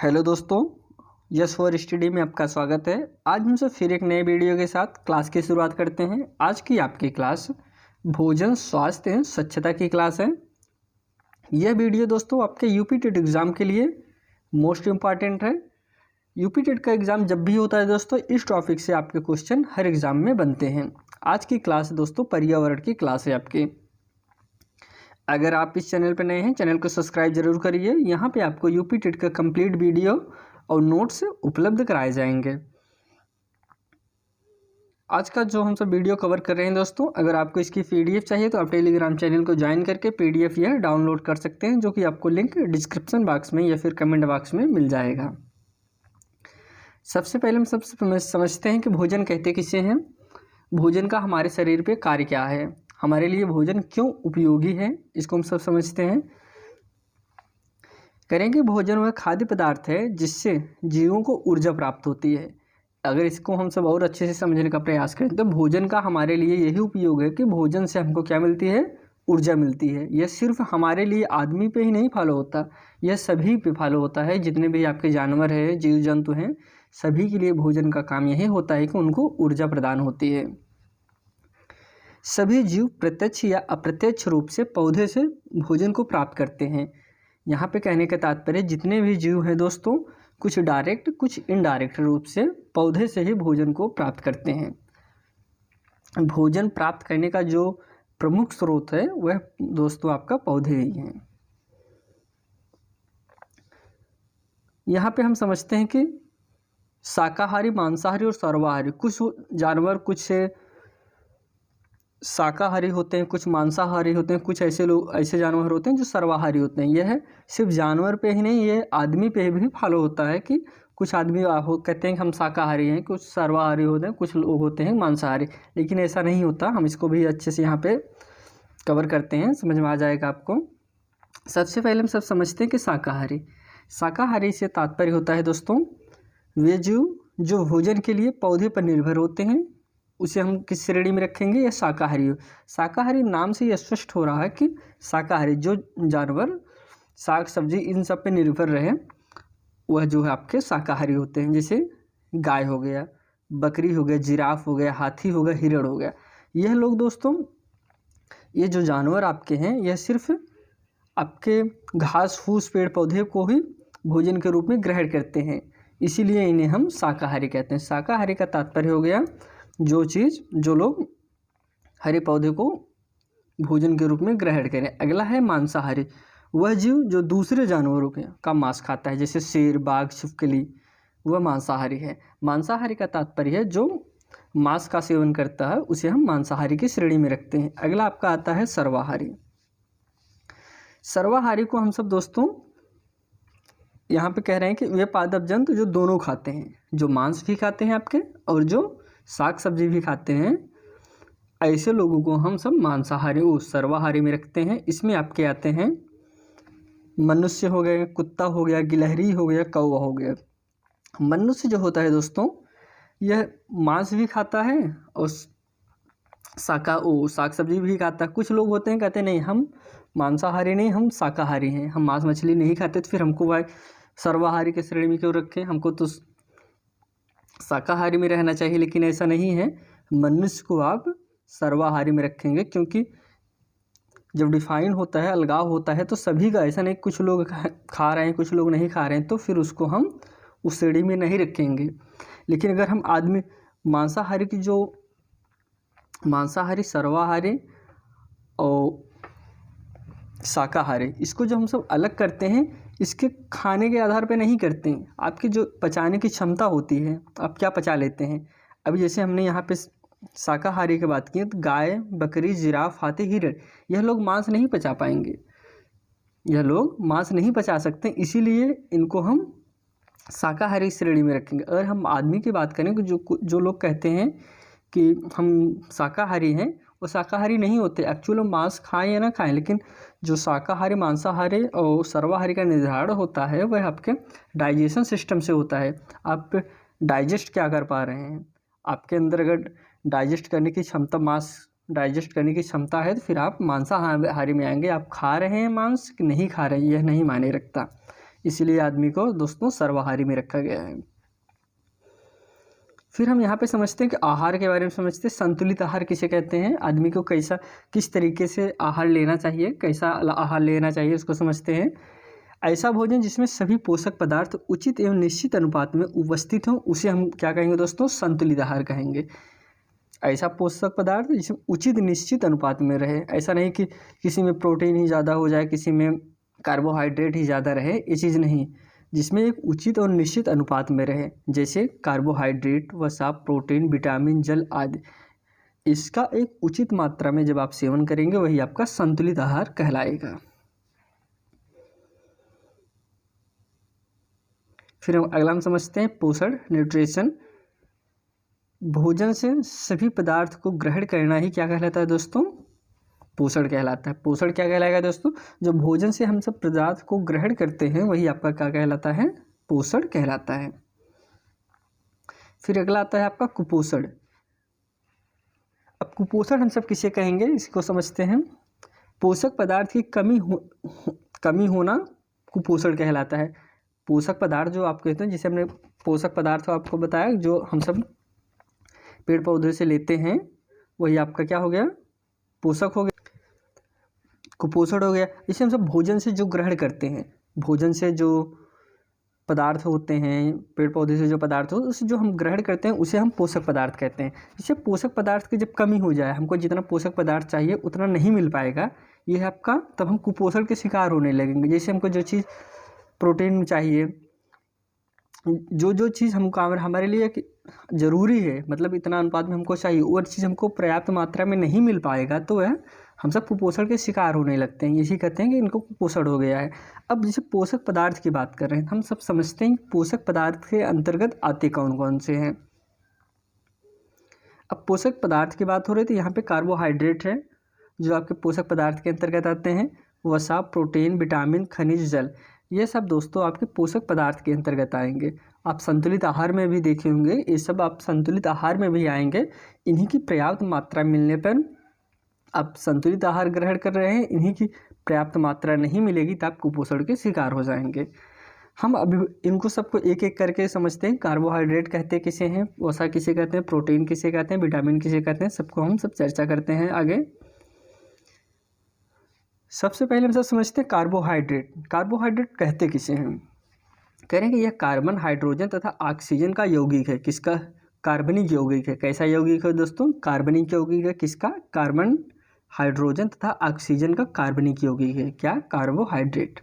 Hello दोस्तों, yes for study में आपका स्वागत है। आज हम सब फिर एक नए वीडियो के साथ क्लास की शुरुआत करते हैं। आज की आपकी क्लास भोजन स्वास्थ्य एवं स्वच्छता की क्लास है। यह वीडियो दोस्तों आपके यूपी टेट एग्ज़ाम के लिए मोस्ट इम्पॉर्टेंट है। यूपी टेट का एग्ज़ाम जब भी होता है दोस्तों, इस टॉपिक से आपके क्वेश्चन हर एग्ज़ाम में बनते हैं। आज की क्लास दोस्तों पर्यावरण की क्लास है आपकी। अगर आप इस चैनल पर नए हैं, चैनल को सब्सक्राइब जरूर करिए। यहाँ पे आपको यूपी टेट का कंप्लीट वीडियो और नोट्स उपलब्ध कराए जाएंगे। आज का जो हम सब वीडियो कवर कर रहे हैं दोस्तों, अगर आपको इसकी पीडीएफ चाहिए तो आप टेलीग्राम चैनल को ज्वाइन करके पीडीएफ यह डाउनलोड कर सकते हैं, जो कि आपको लिंक डिस्क्रिप्शन बॉक्स में या फिर कमेंट बॉक्स में मिल जाएगा। सबसे पहले हम सब समझते हैं कि भोजन कहते किसे हैं, भोजन का हमारे शरीर पे कार्य क्या है, हमारे लिए भोजन क्यों उपयोगी है, इसको हम सब समझते हैं। करेंगे भोजन वह खाद्य पदार्थ है जिससे जीवों को ऊर्जा प्राप्त होती है। अगर इसको हम सब और अच्छे से समझने का प्रयास करें तो भोजन का हमारे लिए यही उपयोग है कि भोजन से हमको क्या मिलती है, ऊर्जा मिलती है। यह सिर्फ हमारे लिए आदमी पे ही नहीं फॉलो होता, यह सभी पे फॉलो होता है। जितने भी आपके जानवर हैं, जीव जंतु हैं, सभी के लिए भोजन का काम यही होता है कि उनको ऊर्जा प्रदान होती है। सभी जीव प्रत्यक्ष या अप्रत्यक्ष रूप से पौधे से भोजन को प्राप्त करते हैं। यहाँ पे कहने का तात्पर्य जितने भी जीव हैं दोस्तों, कुछ डायरेक्ट कुछ इनडायरेक्ट रूप से पौधे से ही भोजन को प्राप्त करते हैं। भोजन प्राप्त करने का जो प्रमुख स्रोत है वह दोस्तों आपका पौधे ही हैं। यहाँ पे हम समझते हैं कि शाकाहारी, मांसाहारी और सर्वाहारी, कुछ जानवर कुछ शाकाहारी होते हैं, कुछ मांसाहारी होते हैं, कुछ ऐसे जानवर होते हैं जो सर्वाहारी होते हैं। यह सिर्फ जानवर पे ही नहीं, ये आदमी पे भी फॉलो होता है कि कुछ आदमी कहते हैं कि हम शाकाहारी हैं, कुछ सर्वाहारी होते हैं, कुछ लोग होते हैं मांसाहारी। लेकिन ऐसा नहीं होता, हम इसको भी अच्छे से यहाँ पे कवर करते हैं, समझ में आ जाएगा आपको। सबसे पहले हम सब समझते हैं कि शाकाहारी से तात्पर्य होता है दोस्तों वे जीव जो भोजन के लिए पौधे पर निर्भर होते हैं, उसे हम किस श्रेणी में रखेंगे, या शाकाहारी हो। शाकाहारी नाम से यह स्पष्ट हो रहा है कि शाकाहारी जो जानवर साग सब्जी इन सब पे निर्भर रहे वह जो है आपके शाकाहारी होते हैं। जैसे गाय हो गया, बकरी हो गया, जिराफ हो गया, हाथी हो गया, हिरण हो गया। यह लोग दोस्तों, ये जो जानवर आपके हैं, यह सिर्फ आपके घास फूस पेड़ पौधे को ही भोजन के रूप में ग्रहण करते हैं, इसीलिए इन्हें हम शाकाहारी कहते हैं। शाकाहारी का तात्पर्य हो गया जो लोग हरे पौधे को भोजन के रूप में ग्रहण करें। अगला है मांसाहारी, वह जीव जो दूसरे जानवरों का मांस खाता है, जैसे शेर, बाघ, छिपकली, वह मांसाहारी है। मांसाहारी का तात्पर्य है जो मांस का सेवन करता है, उसे हम मांसाहारी की श्रेणी में रखते हैं। अगला आपका आता है सर्वाहारी। सर्वाहारी को हम सब दोस्तों यहाँ पे कह रहे हैं कि वे पादप जंतु जो दोनों खाते हैं, जो मांस भी खाते हैं आपके और जो साग सब्जी भी खाते हैं, ऐसे लोगों को हम सब मांसाहारी और सर्वाहारी में रखते हैं। इसमें आपके आते हैं मनुष्य हो गए, कुत्ता हो गया, गिलहरी हो गया, कौवा हो गया। मनुष्य जो होता है दोस्तों, यह मांस भी खाता है और साग सब्जी भी खाता है। कुछ लोग होते हैं कहते हैं नहीं हम मांसाहारी नहीं, हम शाकाहारी हैं, हम मांस मछली नहीं खाते, तो फिर हमको भाई सर्वाहारी के श्रेणी में क्यों रखें, हमको तो शाकाहारी में रहना चाहिए। लेकिन ऐसा नहीं है, मनुष्य को आप सर्वाहारी में रखेंगे, क्योंकि जब डिफाइन होता है, अलगाव होता है, तो सभी का ऐसा नहीं कुछ लोग खा रहे हैं कुछ लोग नहीं खा रहे हैं, तो फिर उसको हम उस श्रेणी में नहीं रखेंगे। लेकिन अगर हम आदमी मांसाहारी की जो मांसाहारी, सर्वाहारी और शाकाहारी, इसको जो हम सब अलग करते हैं, इसके खाने के आधार पे नहीं करते हैं। आपकी जो पचाने की क्षमता होती है, आप क्या पचा लेते हैं। अभी जैसे हमने यहाँ पे शाकाहारी की बात की, तो गाय, बकरी, जिराफ, हाथी, हिरण, यह लोग मांस नहीं पचा पाएंगे, यह लोग मांस नहीं पचा सकते, इसीलिए इनको हम शाकाहारी श्रेणी में रखेंगे। अगर हम आदमी की बात करें कि जो लोग कहते हैं कि हम शाकाहारी हैं, वो शाकाहारी नहीं होते। एक्चुअली मांस खाएं या ना खाएं, लेकिन जो शाकाहारी, मांसाहारी और सर्वाहारी का निर्धारण होता है वह आपके डाइजेशन सिस्टम से होता है। आप डाइजेस्ट क्या कर पा रहे हैं, आपके अंदर अगर डाइजेस्ट करने की क्षमता, मांस डाइजेस्ट करने की क्षमता है, तो फिर आप मांसाहारी में आएंगे। आप खा रहे हैं मांस कि नहीं खा रहे हैं, यह नहीं मायने रखता। इसीलिए आदमी को दोस्तों सर्वाहारी में रखा गया है। फिर हम यहाँ पे समझते हैं कि आहार के बारे में समझते हैं। संतुलित आहार किसे कहते हैं, आदमी को कैसा किस तरीके से आहार लेना चाहिए, कैसा आहार लेना चाहिए उसको समझते हैं। ऐसा भोजन जिसमें सभी पोषक पदार्थ उचित एवं निश्चित अनुपात में उपस्थित हों उसे हम क्या कहेंगे दोस्तों, संतुलित आहार कहेंगे। ऐसा पोषक पदार्थ जिसमें उचित निश्चित अनुपात में रहे, ऐसा नहीं कि किसी में प्रोटीन ही ज़्यादा हो जाए, किसी में कार्बोहाइड्रेट ही ज़्यादा रहे, ये चीज़ नहीं। जिसमें एक उचित और निश्चित अनुपात में रहे, जैसे कार्बोहाइड्रेट, वसा, प्रोटीन, विटामिन, जल आदि, इसका एक उचित मात्रा में जब आप सेवन करेंगे वही आपका संतुलित आहार कहलाएगा। फिर हम अगला हम समझते हैं पोषण, न्यूट्रिशन। भोजन से सभी पदार्थ को ग्रहण करना ही क्या कहलाता है दोस्तों, पोषण कहलाता है। पोषण क्या कहलाएगा दोस्तों, जो भोजन से हम सब पदार्थ को ग्रहण करते हैं वही आपका क्या कहलाता है, पोषण कहलाता है। फिर अगला आता है आपका कुपोषण। अब कुपोषण हम सब किसे कहेंगे, इसको समझते हैं। पोषक पदार्थ की कमी होना कुपोषण कहलाता है। पोषक पदार्थ जो आप कहते हैं, जिसे हमने पोषक पदार्थ आपको बताया जो हम सब पेड़ पौधे से लेते हैं, वही आपका क्या हो गया, पोषक हो गया, कुपोषण हो गया। इसे हम सब भोजन से जो ग्रहण करते हैं, भोजन से जो पदार्थ होते हैं, पेड़ पौधे से जो पदार्थ हो उसे जो हम ग्रहण करते हैं उसे हम पोषक पदार्थ कहते हैं। इससे पोषक पदार्थ की जब कमी हो जाए, हमको जितना पोषक पदार्थ चाहिए उतना नहीं मिल पाएगा, ये है आपका, तब हम कुपोषण के शिकार होने लगेंगे। जैसे हमको जो चीज़ प्रोटीन चाहिए, जो चीज़ हमको हमारे लिए ज़रूरी है, मतलब इतना अनुपात में हमको चाहिए, वो चीज़ हमको पर्याप्त मात्रा में नहीं मिल पाएगा, तो वह हम सब कुपोषण के शिकार होने लगते हैं। यही कहते हैं कि इनको कुपोषण हो गया है। अब जैसे पोषक पदार्थ की बात कर रहे हैं, हम सब समझते हैं पोषक पदार्थ के अंतर्गत आते कौन कौन से हैं। अब पोषक पदार्थ की बात हो रही थी, यहाँ पे कार्बोहाइड्रेट है जो आपके पोषक पदार्थ के अंतर्गत आते हैं। वसा, प्रोटीन, विटामिन, खनिज, जल, ये सब दोस्तों आपके पोषक पदार्थ के अंतर्गत आएंगे। आप संतुलित आहार में भी देखे होंगे, ये सब आप संतुलित आहार में भी आएंगे। इन्हीं की पर्याप्त मात्रा मिलने पर आप संतुलित आहार ग्रहण कर रहे हैं, इन्हीं की पर्याप्त मात्रा नहीं मिलेगी तो आप कुपोषण के शिकार हो जाएंगे। हम अभी इनको सबको एक एक करके समझते हैं। कार्बोहाइड्रेट कहते किसे हैं, वसा किसे कहते हैं, प्रोटीन किसे कहते हैं, विटामिन किसे कहते हैं, सबको हम सब चर्चा करते हैं आगे। सबसे पहले हम सब समझते हैं कार्बोहाइड्रेट। कार्बोहाइड्रेट कहते किसे हैं, कह रहे हैं कि यह कार्बन, हाइड्रोजन तथा ऑक्सीजन का यौगिक है। किसका, कार्बनिक यौगिक है। कैसा यौगिक है दोस्तों, कार्बनिक यौगिक है। किसका, कार्बन, हाइड्रोजन तथा ऑक्सीजन का कार्बनिक यौगिक है क्या, कार्बोहाइड्रेट।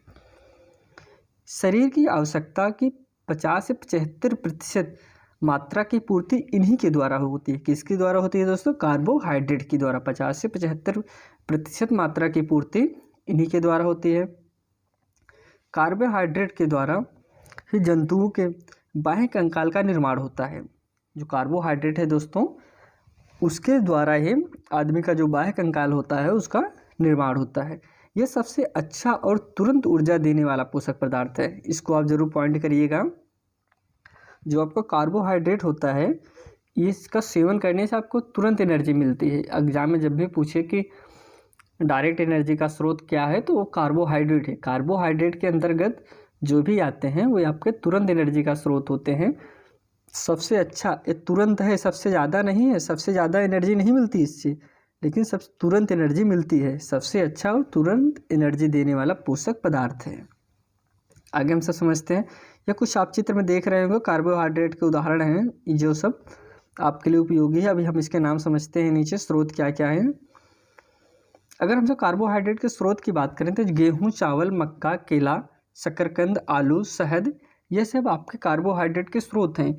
शरीर की आवश्यकता की 50 से 75% मात्रा की पूर्ति इन्हीं के द्वारा होती है। किसके द्वारा होती है दोस्तों, कार्बोहाइड्रेट की द्वारा 50 से 75% मात्रा की पूर्ति इन्हीं के द्वारा होती है। कार्बोहाइड्रेट के द्वारा ही जंतुओं के बाह्य कंकाल का निर्माण होता है। जो कार्बोहाइड्रेट है दोस्तों, उसके द्वारा ही आदमी का जो बाह्य कंकाल होता है उसका निर्माण होता है। यह सबसे अच्छा और तुरंत ऊर्जा देने वाला पोषक पदार्थ है। इसको आप जरूर पॉइंट करिएगा। जो आपका कार्बोहाइड्रेट होता है, इसका सेवन करने से आपको तुरंत एनर्जी मिलती है। एग्जाम में जब भी पूछे कि डायरेक्ट एनर्जी का स्रोत क्या है, तो वो कार्बोहाइड्रेट है। कार्बोहाइड्रेट के अंतर्गत जो भी आते हैं वो आपके तुरंत एनर्जी का स्रोत होते हैं। सबसे अच्छा ये तुरंत है, सबसे ज़्यादा नहीं है, सबसे ज़्यादा एनर्जी नहीं मिलती इससे, लेकिन सब तुरंत एनर्जी मिलती है। सबसे अच्छा और तुरंत एनर्जी देने वाला पोषक पदार्थ है। आगे हम सब समझते हैं। या कुछ आप चित्र में देख रहे होंगे, कार्बोहाइड्रेट के उदाहरण हैं, ये जो सब आपके लिए उपयोगी है। अभी हम इसके नाम समझते हैं, नीचे स्रोत क्या क्या है। अगर हम सब कार्बोहाइड्रेट के स्रोत की बात करें तो गेहूँ, चावल, मक्का, केला, शकरकंद, आलू, शहद, ये सब आपके कार्बोहाइड्रेट के स्रोत हैं।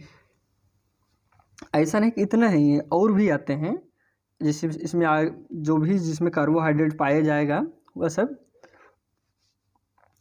ऐसा नहीं कि इतना ही है, और भी आते हैं। जैसे इसमें जो भी जिसमें कार्बोहाइड्रेट पाया जाएगा वह सब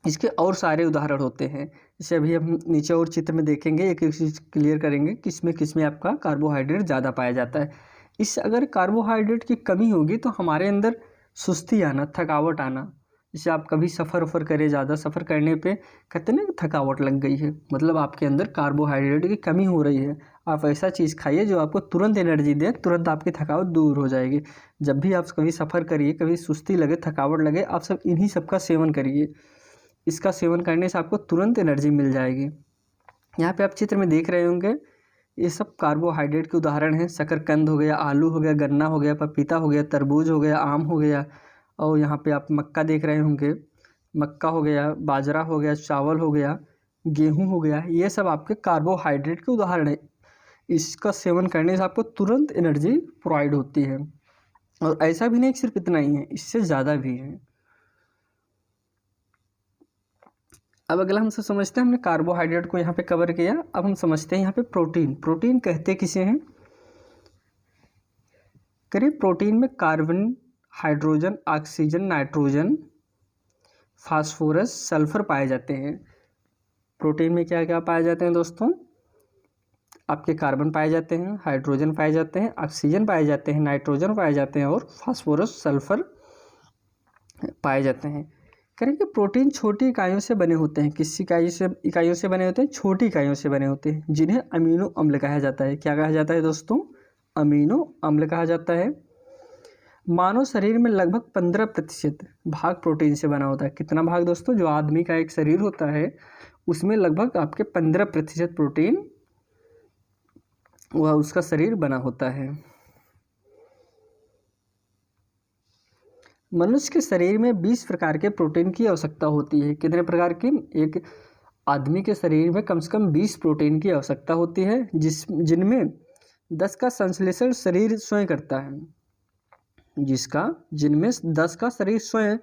इसके और सारे उदाहरण होते हैं। जैसे अभी हम नीचे और चित्र में देखेंगे, एक एक चीज़ क्लियर करेंगे किसमें आपका कार्बोहाइड्रेट ज़्यादा पाया जाता है। इस अगर कार्बोहाइड्रेट की कमी होगी तो हमारे अंदर सुस्ती आना, थकावट आना। जैसे आप कभी सफ़र वफ़र करें, ज़्यादा सफ़र करने पे कहते हैं ना थकावट लग गई है, मतलब आपके अंदर कार्बोहाइड्रेट की कमी हो रही है। आप ऐसा चीज़ खाइए जो आपको तुरंत एनर्जी दे, तुरंत आपकी थकावट दूर हो जाएगी। जब भी आप कभी सफ़र करिए, कभी सुस्ती लगे, थकावट लगे, आप सब इन्हीं सब का सेवन करिए। इसका सेवन करने से आपको तुरंत एनर्जी मिल जाएगी। यहाँ पे आप चित्र में देख रहे होंगे, ये सब कार्बोहाइड्रेट के उदाहरण हैं। शकरकंद हो गया, आलू हो गया, गन्ना हो गया, पपीता हो गया, तरबूज हो गया, आम हो गया, और यहाँ पे आप मक्का देख रहे होंगे, मक्का हो गया, बाजरा हो गया, चावल हो गया, गेहूँ हो गया। ये सब आपके कार्बोहाइड्रेट के उदाहरण हैं। इसका सेवन करने से आपको तुरंत एनर्जी प्रोवाइड होती है। और ऐसा भी नहीं सिर्फ इतना ही है, इससे ज़्यादा भी है। अब अगला हम सब समझते हैं, हमने कार्बोहाइड्रेट को यहाँ पे कवर किया। अब हम समझते हैं यहाँ पे प्रोटीन। प्रोटीन कहते किसे हैं? करीब प्रोटीन में carbon, hydrogen, oxygen, nitrogen, phosphorus, sulphur पाए जाते हैं। प्रोटीन में क्या क्या पाए जाते हैं दोस्तों? आपके कार्बन पाए जाते हैं, हाइड्रोजन पाए जाते हैं, ऑक्सीजन पाए जाते हैं, नाइट्रोजन पाए जाते हैं और फास्फोरस, सल्फर पाए जाते हैं। करेंगे प्रोटीन छोटी इकाइयों से बने होते हैं। किस इकाइयों से बने होते हैं? छोटी इकाइयों से बने होते हैं, जिन्हें अमीनो अम्ल कहा जाता है। क्या कहा जाता है दोस्तों? अमीनो अम्ल कहा जाता है। मानव शरीर में लगभग 15% भाग प्रोटीन से बना होता है। कितना भाग दोस्तों? जो आदमी का एक शरीर होता है उसमें लगभग आपके 15% प्रोटीन वह उसका शरीर बना होता है। मनुष्य के शरीर में 20 प्रकार के प्रोटीन की आवश्यकता होती है। कितने प्रकार की? एक आदमी के शरीर में कम से कम 20 प्रोटीन की आवश्यकता होती है, जिनमें 10 का संश्लेषण शरीर स्वयं करता है। जिनमें 10 का शरीर स्वयं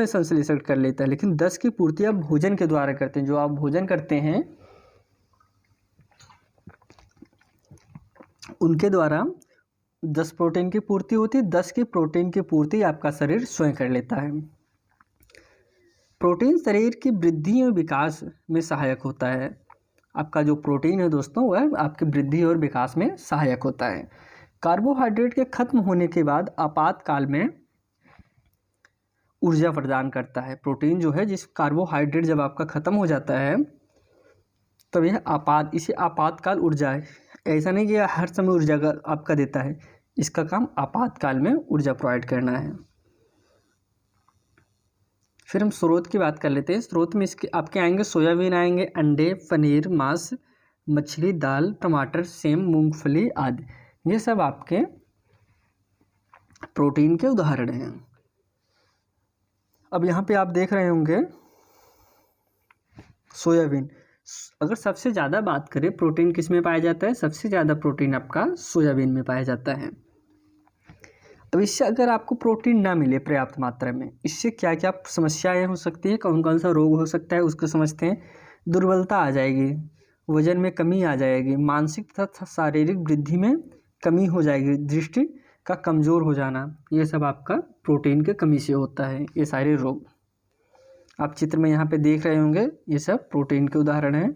संश्लेषण कर लेता है, लेकिन 10 की पूर्ति आप भोजन के द्वारा करते हैं। जो आप भोजन करते हैं उनके द्वारा 10 प्रोटीन की पूर्ति होती है। 10 की प्रोटीन की पूर्ति आपका शरीर स्वयं कर लेता है। प्रोटीन शरीर की वृद्धि और विकास में सहायक होता है। आपका जो प्रोटीन है दोस्तों वह आपकी वृद्धि और विकास में सहायक होता है। कार्बोहाइड्रेट के खत्म होने के बाद आपातकाल में ऊर्जा प्रदान करता है। प्रोटीन जो है, जिस कार्बोहाइड्रेट जब आपका खत्म हो जाता है तब यह इसे आपातकाल ऊर्जा है। ऐसा नहीं कि हर समय ऊर्जा का आपका देता है, इसका काम आपातकाल में ऊर्जा प्रोवाइड करना है। फिर हम स्रोत की बात कर लेते हैं। स्रोत में इसके आपके आएंगे सोयाबीन, आएंगे अंडे, पनीर, मांस, मछली, दाल, टमाटर, सेम, मूंगफली आदि। ये सब आपके प्रोटीन के उदाहरण हैं। अब यहाँ पे आप देख रहे होंगे सोयाबीन। अगर सबसे ज़्यादा बात करें प्रोटीन किस में पाया जाता है? सबसे ज़्यादा प्रोटीन आपका सोयाबीन में पाया जाता है। अब इससे अगर आपको प्रोटीन ना मिले पर्याप्त मात्रा में, इससे क्या क्या समस्याएं हो सकती हैं, कौन कौन सा रोग हो सकता है उसको समझते हैं। दुर्बलता आ जाएगी, वजन में कमी आ जाएगी, मानसिक तथा शारीरिक वृद्धि में कमी हो जाएगी, दृष्टि का कमज़ोर हो जाना, ये सब आपका प्रोटीन के कमी से होता है। ये सारे रोग आप चित्र में यहाँ पे देख रहे होंगे, ये सब प्रोटीन के उदाहरण हैं।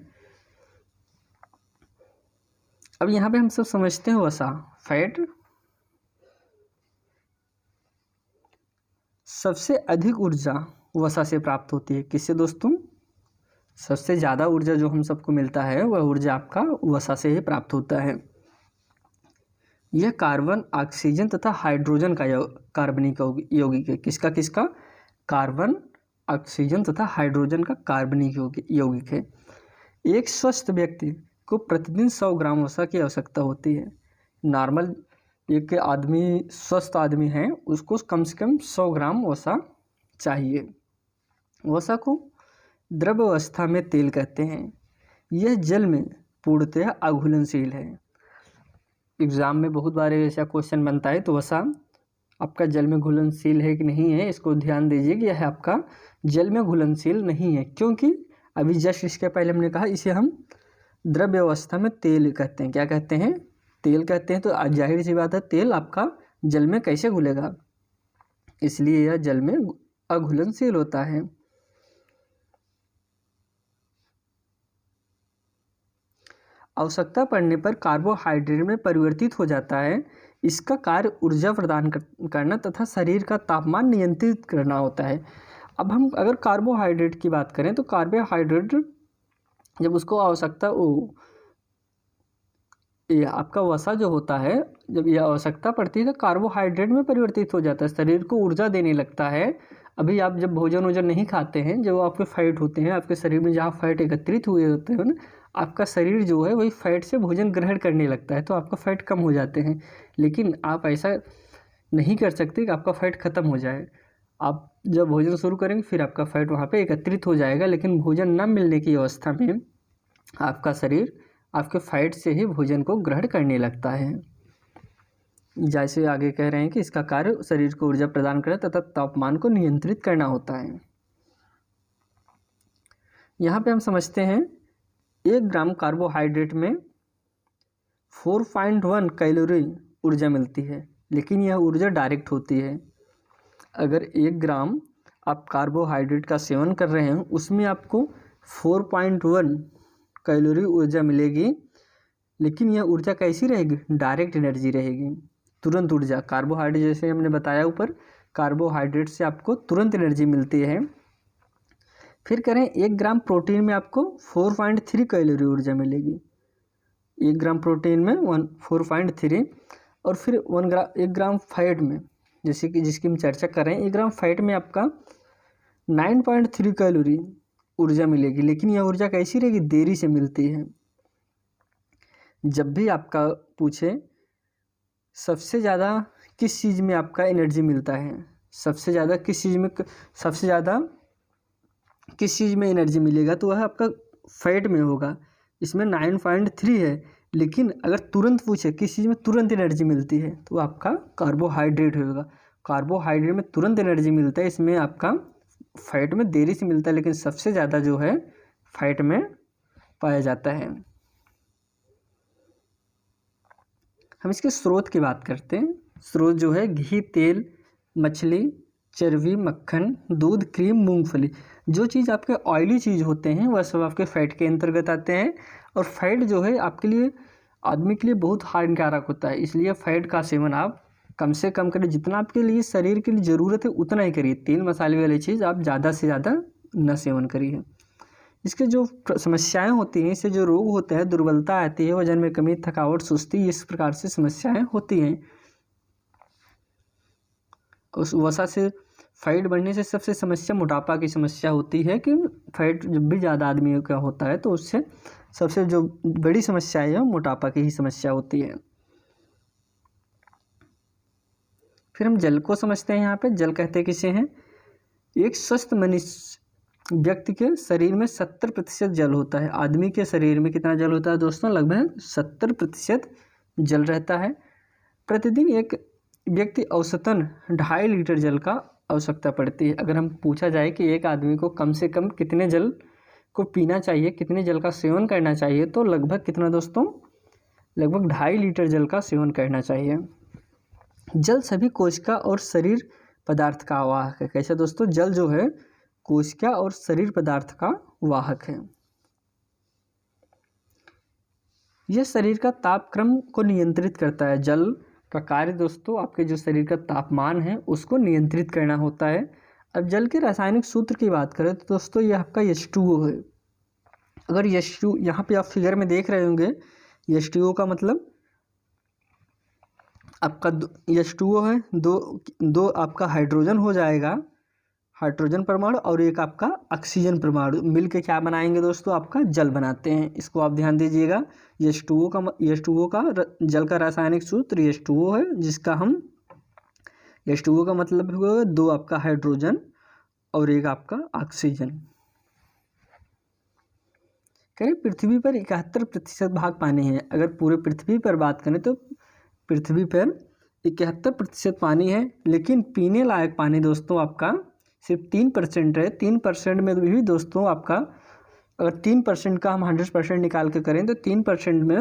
अब यहाँ पे हम सब समझते हैं वसा, फैट। सबसे अधिक ऊर्जा वसा से प्राप्त होती है। किससे दोस्तों? सबसे ज़्यादा ऊर्जा जो हम सबको मिलता है वह ऊर्जा आपका वसा से ही प्राप्त होता है। यह कार्बन, ऑक्सीजन तथा हाइड्रोजन का कार्बनिक यौगिक है। किसका किसका? कार्बन, ऑक्सीजन तथा हाइड्रोजन का कार्बनिक यौगिक है। एक स्वस्थ व्यक्ति को प्रतिदिन 100 ग्राम वसा की आवश्यकता होती है। नॉर्मल एक आदमी, स्वस्थ आदमी है, उसको कम से कम 100 ग्राम वसा चाहिए। वसा को द्रव अवस्था में तेल कहते हैं। यह जल में पूर्णतः अघुलनशील है। एग्ज़ाम में बहुत बार ऐसा क्वेश्चन बनता है, तो वसा आपका जल में घुलनशील है कि नहीं है, इसको ध्यान दीजिए कि यह आपका जल में घुलनशील नहीं है, क्योंकि अभी जस्ट इसके पहले हमने कहा इसे हम द्रव्य अवस्था में तेल कहते हैं। क्या कहते हैं? तेल कहते हैं। तो जाहिर सी बात है तेल आपका जल में कैसे घुलेगा, इसलिए यह जल में अघुलनशील होता है। आवश्यकता पड़ने पर कार्बोहाइड्रेट में परिवर्तित हो जाता है। इसका कार्य ऊर्जा प्रदान करना तथा शरीर का तापमान नियंत्रित करना होता है। अब हम अगर कार्बोहाइड्रेट की बात करें तो कार्बोहाइड्रेट जब उसको आवश्यकता ये आपका वसा जो होता है, जब यह आवश्यकता पड़ती है तो कार्बोहाइड्रेट में परिवर्तित हो जाता है, शरीर को ऊर्जा देने लगता है। अभी आप जब भोजन वोजन नहीं खाते हैं, जब आपके फैट होते हैं आपके शरीर में, जहाँ फैट एकत्रित हुए होते हैं ना, आपका शरीर जो है वही फैट से भोजन ग्रहण करने लगता है, तो आपका फैट कम हो जाते हैं। लेकिन आप ऐसा नहीं कर सकते कि आपका फैट ख़त्म हो जाए। आप जब भोजन शुरू करेंगे फिर आपका फैट वहाँ पे एकत्रित हो जाएगा, लेकिन भोजन न मिलने की अवस्था में आपका शरीर आपके फैट से ही भोजन को ग्रहण करने लगता है। जैसे आगे कह रहे हैं कि इसका कार्य शरीर को ऊर्जा प्रदान करना तथा तापमान को नियंत्रित करना होता है। यहाँ पे हम समझते हैं 1 ग्राम कार्बोहाइड्रेट में 4.1 कैलोरी ऊर्जा मिलती है, लेकिन यह ऊर्जा डायरेक्ट होती है। अगर 1 ग्राम आप कार्बोहाइड्रेट का सेवन कर रहे हैं उसमें आपको 4.1 कैलोरी ऊर्जा मिलेगी, लेकिन यह ऊर्जा कैसी रहेगी? डायरेक्ट एनर्जी रहेगी, तुरंत ऊर्जा। कार्बोहाइड्रेट जैसे हमने बताया ऊपर, कार्बोहाइड्रेट से आपको तुरंत एनर्जी मिलती है। फिर करें 1 ग्राम प्रोटीन में आपको 4.3 कैलोरी ऊर्जा मिलेगी। 1 ग्राम प्रोटीन में 4.3, और फिर 1 ग्राम फैट में, जैसे कि जिसकी हम चर्चा कर रहे हैं, 1 ग्राम फैट में आपका 9.3 कैलोरी ऊर्जा मिलेगी, लेकिन यह ऊर्जा कैसी रहेगी? देरी से मिलती है। जब भी आपका पूछे सबसे ज़्यादा किस चीज़ में आपका एनर्जी मिलता है, सबसे ज़्यादा किस चीज़ में एनर्जी मिलेगा, तो वह आपका फैट में होगा। इसमें 9.3 है, लेकिन अगर तुरंत पूछे किस चीज़ में तुरंत एनर्जी मिलती है, तो आपका कार्बोहाइड्रेट होगा। कार्बोहाइड्रेट में तुरंत एनर्जी मिलता है, इसमें आपका फैट में देरी से मिलता है, लेकिन सबसे ज़्यादा जो है फैट में पाया जाता है। हम इसके स्रोत की बात करते हैं। स्रोत जो है घी, तेल, मछली, चर्बी, मक्खन, दूध, क्रीम, मूंगफली। जो चीज़ आपके ऑयली चीज़ होते हैं वह सब आपके फैट के अंतर्गत आते हैं, और फैट जो है आपके लिए, आदमी के लिए बहुत हानिकारक होता है। इसलिए फैट का सेवन आप कम से कम करें, जितना आपके लिए शरीर के लिए ज़रूरत है उतना ही करिए। तेल मसाले वाली चीज़ आप ज़्यादा से ज़्यादा न सेवन करिए। इसके जो समस्याएं होती हैं, इससे जो रोग होता है, दुर्बलता आती है, वजन में कमी, थकावट, सुस्ती, इस प्रकार से समस्याएं होती हैं। उस वसा से फैट बढ़ने से सबसे समस्या मोटापा की समस्या होती है, कि फैट जब भी ज़्यादा आदमियों का होता है तो उससे सबसे जो बड़ी समस्या है मोटापा की ही समस्या होती है। फिर हम जल को समझते हैं। यहाँ पे जल कहते किसे हैं? एक स्वस्थ मनुष्य व्यक्ति के शरीर में 70% जल होता है। आदमी के शरीर में कितना जल होता है दोस्तों? लगभग 70% जल रहता है। प्रतिदिन एक व्यक्ति औसतन 2.5 लीटर जल का आवश्यकता पड़ती है। अगर हम पूछा जाए कि एक आदमी को कम से कम कितने जल को पीना चाहिए, कितने जल का सेवन करना चाहिए, तो लगभग कितना दोस्तों? लगभग 2.5 लीटर जल का सेवन करना चाहिए। जल सभी कोशिका और शरीर पदार्थ का वाहक है। कैसे दोस्तों? जल जो है कोशिका और शरीर पदार्थ का वाहक है। यह शरीर का तापक्रम को नियंत्रित करता है। जल का कार्य दोस्तों आपके जो शरीर का तापमान है उसको नियंत्रित करना होता है। अब जल के रासायनिक सूत्र की बात करें तो दोस्तों यह आपका H2O है। अगर H2 यहाँ पे आप फिगर में देख रहे होंगे, H2O का मतलब आपका H2O है, दो आपका हाइड्रोजन हो जाएगा, हाइड्रोजन परमाणु, और एक आपका ऑक्सीजन परमाणु मिलके क्या बनाएंगे दोस्तों? आपका जल बनाते हैं। इसको आप ध्यान दीजिएगा। H2O का जल का रासायनिक सूत्र H2O है, जिसका हम H2O का मतलब होगा 2 आपका हाइड्रोजन और एक आपका ऑक्सीजन। कहीं पृथ्वी पर 71% भाग पानी है। अगर पूरे पृथ्वी पर बात करें तो पृथ्वी पर 71% पानी है, लेकिन पीने लायक पानी दोस्तों आपका सिर्फ 3% है। 3% में भी दोस्तों आपका, अगर 3% का हम 100% निकाल के करें तो 3% में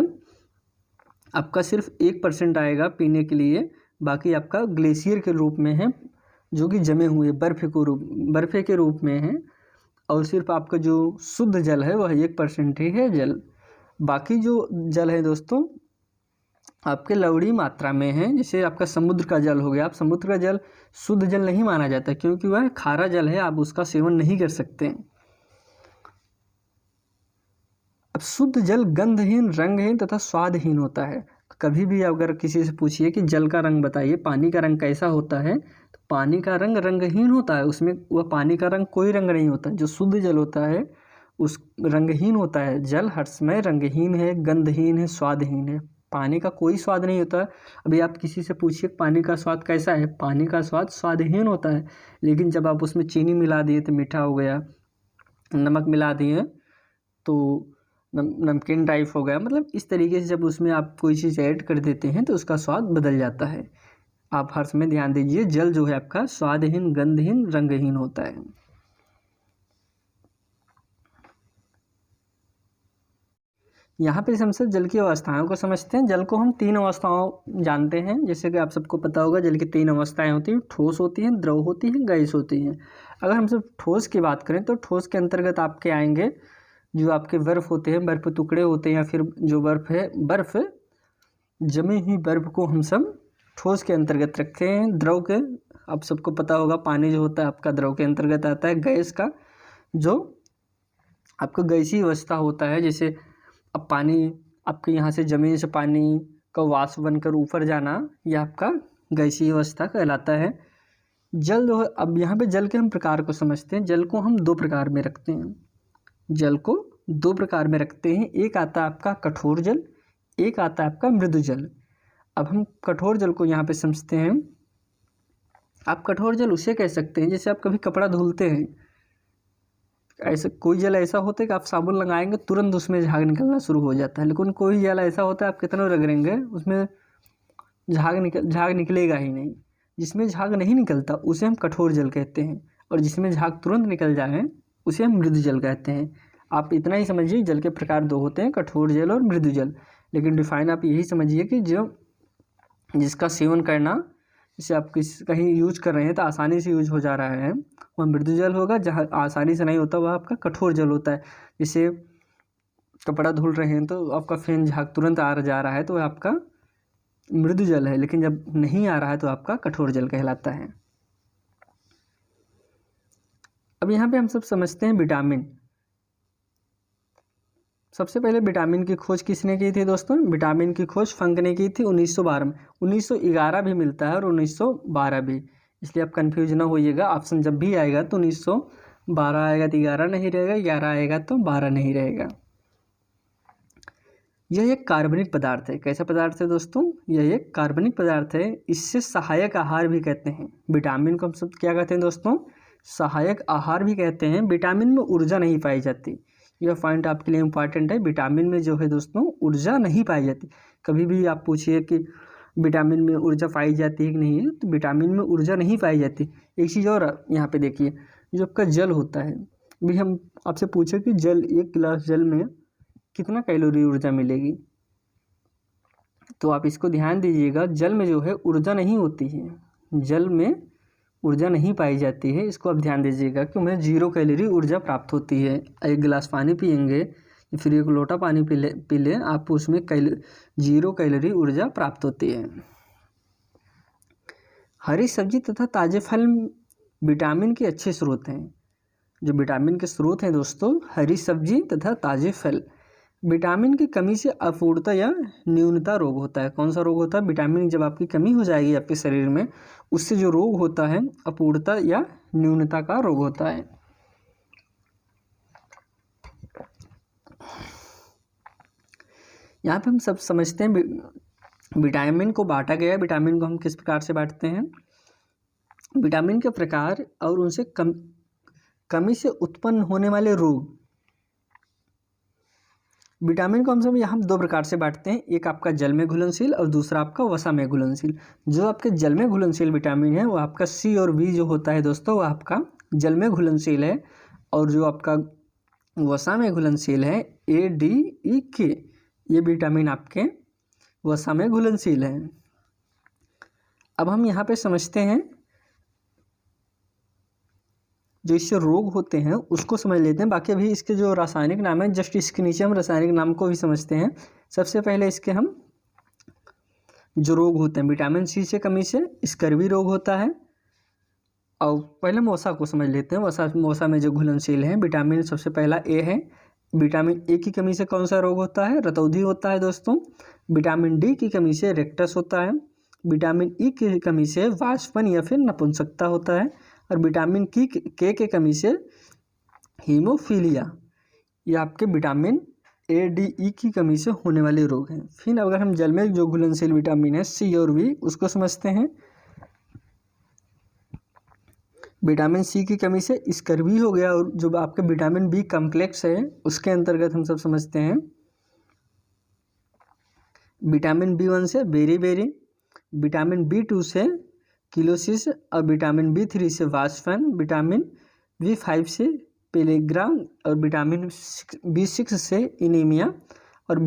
आपका सिर्फ 1% आएगा पीने के लिए। बाकी आपका ग्लेशियर के रूप में है, जो कि जमे हुए बर्फ़े के रूप में है, और सिर्फ आपका जो शुद्ध जल है वह 1% ही है जल। बाकी जो जल है दोस्तों आपके लवणीय मात्रा में है। जैसे आपका समुद्र का जल हो गया, आप समुद्र का जल शुद्ध जल नहीं माना जाता, क्योंकि वह खारा जल है, आप उसका सेवन नहीं कर सकते। अब शुद्ध जल गंधहीन, रंगहीन तथा स्वादहीन होता है। कभी भी अगर किसी से पूछिए कि जल का रंग बताइए, पानी का रंग कैसा होता है, तो पानी का रंग रंगहीन होता है, उसमें वह पानी का रंग कोई रंग नहीं होता। जो शुद्ध जल होता है उस रंगहीन होता है। जल हर समय रंगहीन है, गंधहीन है, स्वादहीन है। पानी का कोई स्वाद नहीं होता। अभी आप किसी से पूछिए पानी का स्वाद कैसा है, पानी का स्वाद स्वादहीन होता है। लेकिन जब आप उसमें चीनी मिला दिए तो मीठा हो गया, नमक मिला दिए तो नमकीन टाइप हो गया। मतलब इस तरीके से जब उसमें आप कोई चीज़ ऐड कर देते हैं तो उसका स्वाद बदल जाता है। आप हर समय ध्यान दीजिए, जल जो है आपका स्वादहीन, गंधहीन, रंगहीन होता है। यहाँ पे हम सब जल की अवस्थाओं को समझते हैं। जल को हम 3 अवस्थाओं जानते हैं। जैसे कि आप सबको पता होगा, जल की 3 अवस्थाएं होती हैं, ठोस होती हैं, द्रव होती हैं, गैस होती हैं। अगर हम सब ठोस की बात करें तो ठोस के अंतर्गत आपके आएंगे जो आपके बर्फ़ होते हैं, बर्फ़ टुकड़े होते हैं, या फिर जो बर्फ़ है, बर्फ़ जमी हुई बर्फ़ को हम सब ठोस के अंतर्गत रखते हैं। द्रव के आप सबको पता होगा, पानी जो होता है आपका द्रव के अंतर्गत आता है। गैस का जो आपका गैसीय अवस्था होता है, जैसे अब पानी आपके यहाँ से ज़मीन से पानी का वाष्प बनकर ऊपर जाना, यह आपका गैसीय अवस्था कहलाता है। जल जो है, अब यहाँ पे जल के हम प्रकार को समझते हैं। जल को हम 2 प्रकार में रखते हैं। जल को 2 प्रकार में रखते हैं। एक आता है आपका कठोर जल, एक आता है आपका मृदु जल। अब हम कठोर जल को यहाँ पे समझते हैं। आप कठोर जल उसे कह सकते हैं जैसे आप कभी कपड़ा धुलते हैं, ऐसे कोई जल ऐसा होता है कि आप साबुन लगाएंगे तुरंत उसमें झाग निकलना शुरू हो जाता है। लेकिन कोई जल ऐसा होता है आप कितना रगड़ेंगे उसमें झाग निकलेगा ही नहीं। जिसमें झाग नहीं निकलता उसे हम कठोर जल कहते हैं, और जिसमें झाग तुरंत निकल जाए उसे हम मृदु जल कहते हैं। आप इतना ही समझिए, जल के प्रकार 2 होते हैं, कठोर जल और मृदु जल। लेकिन डिफाइन आप यही समझिए कि जो जिसका सेवन करना, जैसे आप कहीं यूज कर रहे हैं तो आसानी से यूज हो जा रहा है, वह मृदु जल होगा। जहाँ आसानी से नहीं होता वह आपका कठोर जल होता है। जैसे कपड़ा धुल रहे हैं तो आपका फैन झाग तुरंत आ जा रहा है तो वह आपका मृदु जल है, लेकिन जब नहीं आ रहा है तो आपका कठोर जल कहलाता है। अब यहाँ पे हम सब समझते हैं विटामिन। सबसे पहले विटामिन की खोज किसने की थी दोस्तों? विटामिन की खोज फंक ने की थी 1912 में। 1911 भी मिलता है और 1912 भी, इसलिए आप कंफ्यूज ना होइएगा। ऑप्शन जब भी आएगा तो 1912 आएगा तो 11 नहीं रहेगा, 11 आएगा तो 12 नहीं रहेगा। यह एक कार्बनिक पदार्थ है। कैसा पदार्थ है दोस्तों? यह एक कार्बनिक पदार्थ है। इससे सहायक आहार भी कहते हैं। विटामिन को हम सब क्या कहते हैं दोस्तों? सहायक आहार भी कहते हैं। विटामिन में ऊर्जा नहीं पाई जाती, यह पॉइंट आपके लिए इम्पॉर्टेंट है। विटामिन में जो है दोस्तों ऊर्जा नहीं पाई जाती। कभी भी आप पूछिए कि विटामिन में ऊर्जा पाई जाती है कि नहीं, तो विटामिन में ऊर्जा नहीं पाई जाती। एक चीज़ और यहाँ पे देखिए, जो आपका जल होता है, भी हम आपसे पूछे कि जल, 1 गिलास जल में कितना कैलोरी ऊर्जा मिलेगी, तो आप इसको ध्यान दीजिएगा। जल में जो है ऊर्जा नहीं होती है, जल में ऊर्जा नहीं पाई जाती है। इसको आप ध्यान दीजिएगा कि उन्हें 0 कैलोरी ऊर्जा प्राप्त होती है। 1 गिलास पानी पियेंगे, फिर 1 लोटा पानी पी लें आप, उसमें 0 कैलोरी ऊर्जा प्राप्त होती है। हरी सब्जी तथा ताज़े फल विटामिन के अच्छे स्रोत हैं। जो विटामिन के स्रोत हैं दोस्तों, हरी सब्जी तथा ताज़े फल। विटामिन की कमी से अपूर्णता या न्यूनता रोग होता है। कौन सा रोग होता है? विटामिन जब आपकी कमी हो जाएगी आपके शरीर में, उससे जो रोग होता है अपूर्णता या न्यूनता का रोग होता है। यहाँ पे हम सब समझते हैं विटामिन को बांटा गया है। विटामिन को हम किस प्रकार से बांटते हैं? विटामिन के प्रकार और उनसे कमी से उत्पन्न होने वाले रोग। विटामिन को हम सब यहाँ 2 प्रकार से बांटते हैं। एक आपका जल में घुलनशील और दूसरा आपका वसा में घुलनशील। जो आपके जल में घुलनशील विटामिन है वो आपका C और V जो होता है दोस्तों, वो आपका जल में घुलनशील है। और जो आपका वसा में घुलनशील है A, D, E, K, ये विटामिन आपके वसा में घुलनशील है। अब हम यहाँ पे समझते हैं जो इससे रोग होते हैं उसको समझ लेते हैं। बाकी अभी इसके जो रासायनिक नाम है, जस्ट इसके नीचे हम रासायनिक नाम को भी समझते हैं। सबसे पहले इसके हम जो रोग होते हैं, विटामिन C से कमी से स्कर्वी रोग होता है। और पहले वसा को समझ लेते हैं। वसा में जो घुलनशील है विटामिन, सबसे पहला A है विटामिन ए की कमी से कौन सा रोग होता है? रतौंधी होता है दोस्तों। विटामिन डी की कमी से रेक्टस होता है। विटामिन ई की कमी से वाष्पन या फिर नपुंसकता होता है। और विटामिन के की कमी से हीमोफीलिया। ये आपके विटामिन ए, डी, ई की कमी से होने वाले रोग हैं। फिर अगर हम जल में जो घुलनशील विटामिन है सी और बी, उसको समझते हैं। विटामिन सी की कमी से स्कर्वी हो गया, और जो आपके विटामिन बी कम्प्लेक्स है उसके अंतर्गत हम सब समझते हैं। विटामिन बी1 से बेरी, विटामिन बी2 से किलोसिस, और विटामिन बी3 से वाष्पन, विटामिन बी5 से पेलेग्राम, और विटामिन बी6 से इनीमिया, और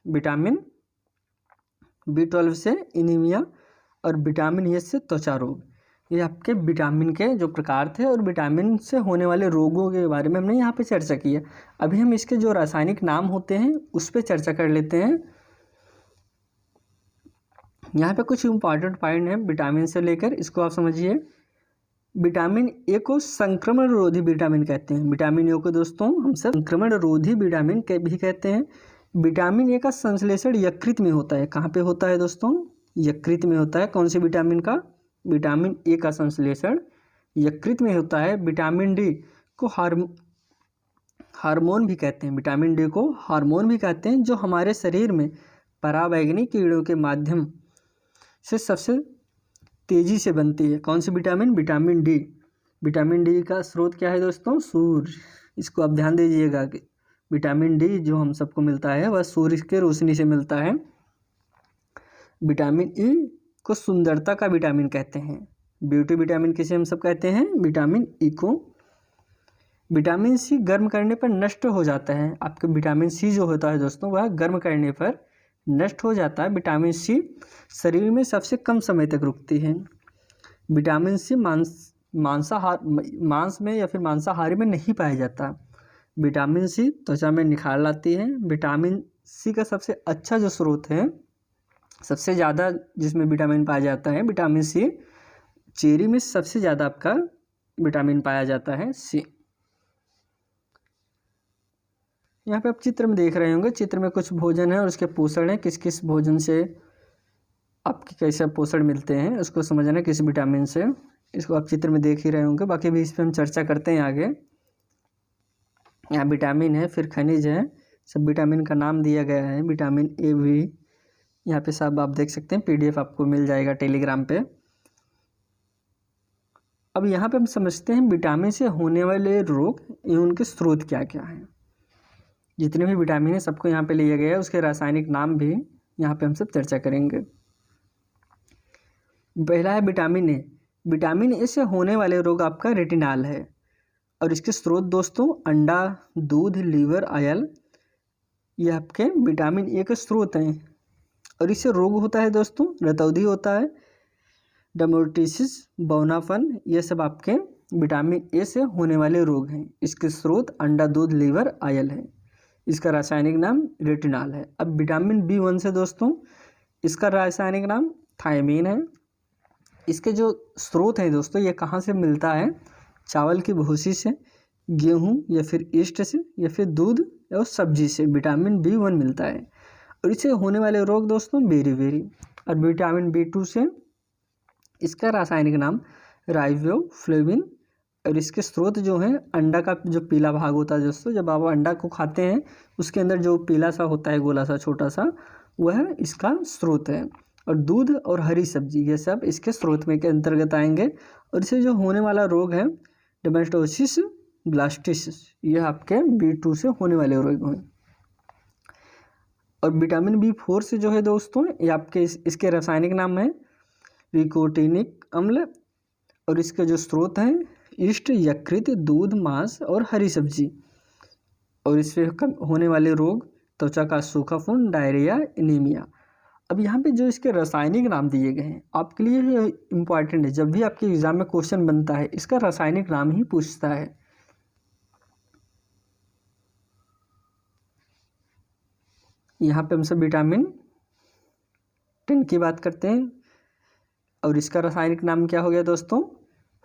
विटामिन बी12 से इनीमिया, और विटामिन ए से त्वचा रोग। ये आपके विटामिन के जो प्रकार थे और विटामिन से होने वाले रोगों के बारे में हमने यहाँ पे चर्चा की है। अभी हम इसके जो रासायनिक नाम होते हैं उस पर चर्चा कर लेते हैं। यहाँ पे कुछ इम्पॉर्टेंट पॉइंट हैं विटामिन से लेकर, इसको आप समझिए। विटामिन ए को संक्रमण रोधी विटामिन कहते हैं। विटामिन ए को दोस्तों हम सब संक्रमण रोधी विटामिन भी कहते हैं। विटामिन ए का संश्लेषण यकृत में होता है। कहाँ पे होता है दोस्तों? यकृत में होता है। कौन से विटामिन का? विटामिन ए का संश्लेषण यकृत में होता है। विटामिन डी को हार्मोन भी कहते हैं। विटामिन डी को हार्मोन भी कहते हैं, जो हमारे शरीर में पराबैंगनी कीड़ों के माध्यम से सबसे तेजी से बनती है। कौन सी vitamin? Vitamin D. Vitamin D का स्रोत क्या है दोस्तों? सूर्य। इसको आप ध्यान दीजिएगा कि विटामिन डी जो हम सबको मिलता है वह सूर्य के रोशनी से मिलता है। विटामिन ई को सुंदरता का विटामिन कहते हैं। ब्यूटी विटामिन किसे हम सब कहते हैं? विटामिन ई को। विटामिन सी गर्म करने पर नष्ट हो जाता है। आपके विटामिन सी जो होता है दोस्तों वह गर्म करने पर नष्ट हो जाता है। विटामिन सी शरीर में सबसे कम समय तक रुकती है। विटामिन सी मांस में या फिर मांसाहारी में नहीं पाया जाता। विटामिन सी त्वचा में निखार लाती है। विटामिन सी का सबसे अच्छा जो स्रोत है, सबसे ज़्यादा जिसमें विटामिन पाया जाता है, विटामिन सी चेरी में सबसे ज़्यादा आपका विटामिन पाया जाता है सी। यहाँ पे आप चित्र में देख रहे होंगे, चित्र में कुछ भोजन है और उसके पोषण है। किस किस भोजन से आपके कैसे पोषण मिलते हैं उसको समझना है, किस विटामिन से। इसको आप चित्र में देख ही रहे होंगे, बाकी भी इस पर हम चर्चा करते हैं आगे। यहाँ विटामिन है, फिर खनिज है, सब विटामिन का नाम दिया गया है। विटामिन ए भी यहाँ पे सब आप देख सकते हैं, PDF आपको मिल जाएगा टेलीग्राम पे। अब यहाँ पे हम समझते हैं विटामिन से होने वाले रोग एवं उनके स्रोत क्या क्या हैं। जितने भी विटामिन है सबको यहाँ पे लिया गया है, उसके रासायनिक नाम भी यहाँ पे हम सब चर्चा करेंगे। पहला है विटामिन ए। विटामिन ए से होने वाले रोग आपका रेटिनाल है, और इसके स्रोत दोस्तों अंडा, दूध, लीवर ऑयल, ये आपके विटामिन ए के स्रोत हैं। और इससे रोग होता है दोस्तों रतौंधी होता है, डर्मेटोसिस, बौनापन, ये सब आपके विटामिन ए से होने वाले रोग हैं। इसके स्रोत अंडा, दूध, लीवर ऑयल है। इसका रासायनिक नाम रेटिनॉल है। अब विटामिन बी1 से दोस्तों इसका रासायनिक नाम थायमीन है। इसके जो स्रोत हैं दोस्तों ये कहाँ से मिलता है? चावल की भूसी से, गेहूँ या फिर ईस्ट से, या फिर दूध और सब्जी से विटामिन बी1 मिलता है। और इससे होने वाले रोग दोस्तों बेरी। और विटामिन बी2 से इसका रासायनिक नाम राइबोफ्लेविन। और इसके स्रोत जो हैं अंडा का जो पीला भाग होता है दोस्तों, जब आप अंडा को खाते हैं उसके अंदर जो पीला सा होता है, गोला सा छोटा सा, वह इसका स्रोत है। और दूध और हरी सब्जी ये सब इसके स्रोत में के अंतर्गत आएंगे। और इससे जो होने वाला रोग है डर्मेटोसिस ब्लास्टिस, ये आपके बी2 से होने वाले रोग हैं। और विटामिन बी4 से जो है दोस्तों ये आपके इसके रासायनिक नाम है निकोटिनिक अम्ल। और इसके जो स्रोत हैं ईस्ट, यकृत, दूध, मांस और हरी सब्जी। और इससे होने वाले रोग त्वचा का सूखापन, डायरिया, एनीमिया। अब यहाँ पे जो इसके रासायनिक नाम दिए गए हैं आपके लिए इम्पॉर्टेंट है। जब भी आपके एग्जाम में क्वेश्चन बनता है इसका रासायनिक नाम ही पूछता है। यहाँ पे हम सब विटामिन 10 की बात करते हैं, और इसका रासायनिक नाम क्या हो गया दोस्तों?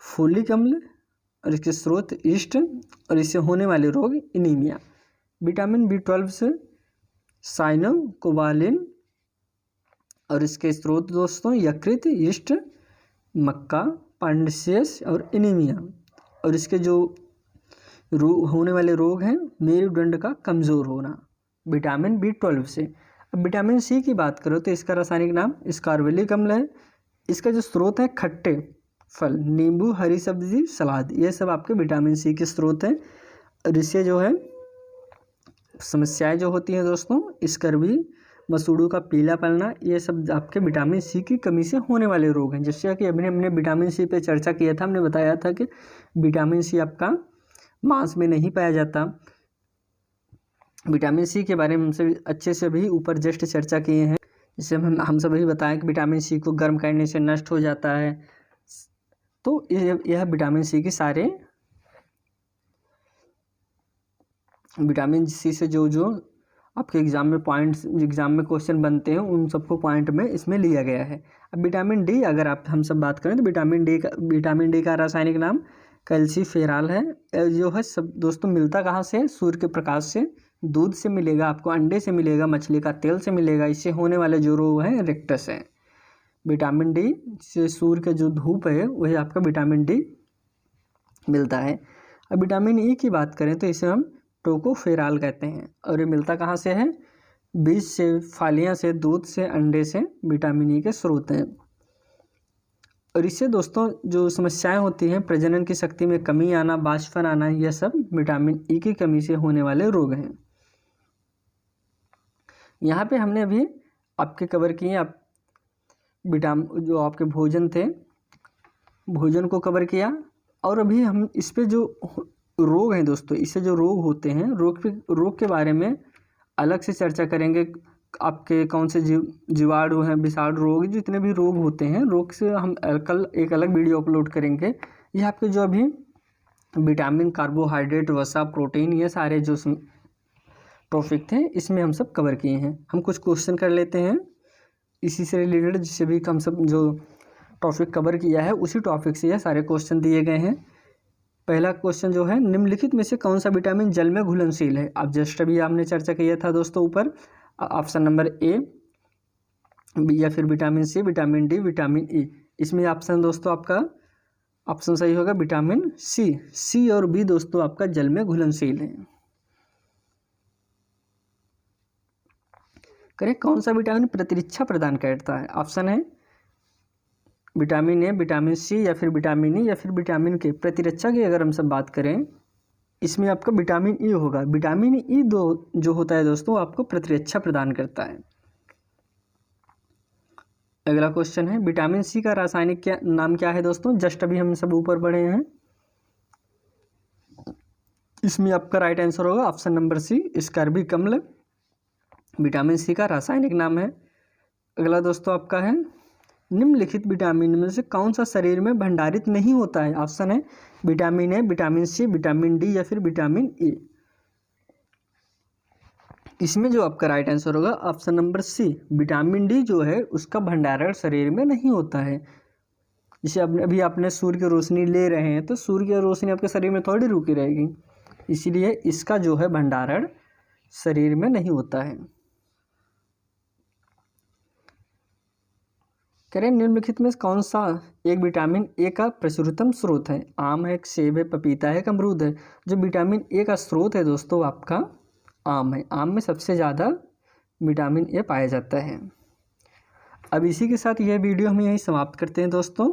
फोलिक अम्ल। और इसके स्रोत ईस्ट, और इससे होने वाले रोग एनीमिया। विटामिन B12 से साइनोकोबालिन, और इसके स्रोत दोस्तों यकृत, यीस्ट, मक्का, पांडियस और एनीमिया। और इसके जो होने वाले रोग हैं मेरुदंड का कमज़ोर होना, विटामिन B12 से। अब विटामिन C की बात करो तो इसका रासायनिक नाम स्कारवेलिक अम्ल है। इसका जो स्रोत है खट्टे फल, नींबू, हरी सब्जी, सलाद, ये सब आपके विटामिन C के स्रोत हैं। और इससे जो है समस्याएं जो होती हैं दोस्तों, स्कर्वी, मसूड़ों का पीला पड़ना, ये सब आपके विटामिन C की कमी से होने वाले रोग हैं। जैसे कि अभी हमने विटामिन C पे चर्चा किया था, हमने बताया था कि विटामिन C आपका मांस में नहीं पाया जाता। विटामिन C के बारे में हमसे अच्छे से भी ऊपर जस्ट चर्चा किए हैं, जिससे हम सभी बताएं कि विटामिन C को गर्म करने से नष्ट हो जाता है। तो यह विटामिन C के सारे विटामिन C से जो आपके एग्जाम में क्वेश्चन बनते हैं, उन सबको पॉइंट में इसमें लिया गया है। अब विटामिन D अगर हम सब बात करें तो विटामिन डी का रासायनिक नाम कैल्सीफेरॉल है। जो है सब दोस्तों मिलता कहाँ से? सूर्य के प्रकाश से, दूध से मिलेगा आपको, अंडे से मिलेगा, मछली का तेल से मिलेगा। इससे होने वाले जो रोग हैं रेक्टस है। विटामिन D से सूर्य का जो धूप है वही आपका विटामिन D मिलता है। अब विटामिन E की बात करें तो इसे हम टोकोफेरॉल कहते हैं, और ये मिलता कहाँ से है? बीज से, फलियां से, दूध से, अंडे से विटामिन E के स्रोत हैं। और इससे दोस्तों जो समस्याएं होती हैं, प्रजनन की शक्ति में कमी आना, बाष्पन आना, यह सब विटामिन E की कमी से होने वाले रोग हैं। यहाँ पे हमने अभी आपके कवर किए आप जो आपके भोजन थे, भोजन को कवर किया। और अभी हम इस पे जो रोग हैं दोस्तों, इससे जो रोग होते हैं, रोग के बारे में अलग से चर्चा करेंगे। आपके कौन से जीवाणु हैं, विषाणु रोग, जितने भी रोग होते हैं, रोग से हम कल एक अलग वीडियो अपलोड करेंगे। ये आपके जो अभी विटामिन, कार्बोहाइड्रेट, वसा, प्रोटीन, ये सारे जो टॉपिक थे इसमें हम सब कवर किए हैं। हम कुछ क्वेश्चन कर लेते हैं इसी से रिलेटेड, जिससे भी हम सब जो टॉपिक कवर किया है उसी टॉपिक से यह सारे क्वेश्चन दिए गए हैं। पहला क्वेश्चन जो है, निम्नलिखित में से कौन सा विटामिन जल में घुलनशील है? आप जस्ट अभी आपने चर्चा किया था दोस्तों ऊपर, ऑप्शन नंबर ए, बी या फिर vitamin C, vitamin D, vitamin E। इसमें ऑप्शन दोस्तों आपका ऑप्शन सही होगा विटामिन C और B दोस्तों आपका जल में घुलनशील है। करेक्ट, कौन सा विटामिन प्रतिरक्षा प्रदान करता है? ऑप्शन है विटामिन ए, विटामिन C या फिर विटामिन E या फिर विटामिन के। प्रतिरक्षा की अगर हम सब बात करें, इसमें आपका विटामिन E होगा। विटामिन E जो होता है दोस्तों आपको प्रतिरक्षा प्रदान करता है। अगला क्वेश्चन है, विटामिन C का रासायनिक नाम क्या है दोस्तों? जस्ट अभी हम सब ऊपर बढ़े हैं। इसमें आपका राइट आंसर होगा ऑप्शन नंबर C, स्कारबिक अम्ल विटामिन C का रासायनिक नाम है। अगला दोस्तों आपका है, निम्नलिखित विटामिन में से कौन सा शरीर में भंडारित नहीं होता है? ऑप्शन है vitamin A, vitamin C, vitamin D या फिर विटामिन E। इसमें जो आपका राइट आंसर होगा option number C, vitamin D जो है उसका भंडारण शरीर में नहीं होता है। जैसे अभी आपने सूर्य की रोशनी ले रहे हैं तो सूर्य की रोशनी आपके शरीर में थोड़ी रुकी रहेगी, इसीलिए इसका जो है भंडारण शरीर में नहीं होता है। करें, निम्नलिखित में कौन सा एक विटामिन ए का प्रचुरतम स्रोत है? आम है, सेब है, पपीता है, अमरूद है। जो विटामिन ए का स्रोत है दोस्तों आपका आम है। आम में सबसे ज़्यादा विटामिन ए पाया जाता है। अब इसी के साथ यह वीडियो हम यहीं समाप्त करते हैं दोस्तों।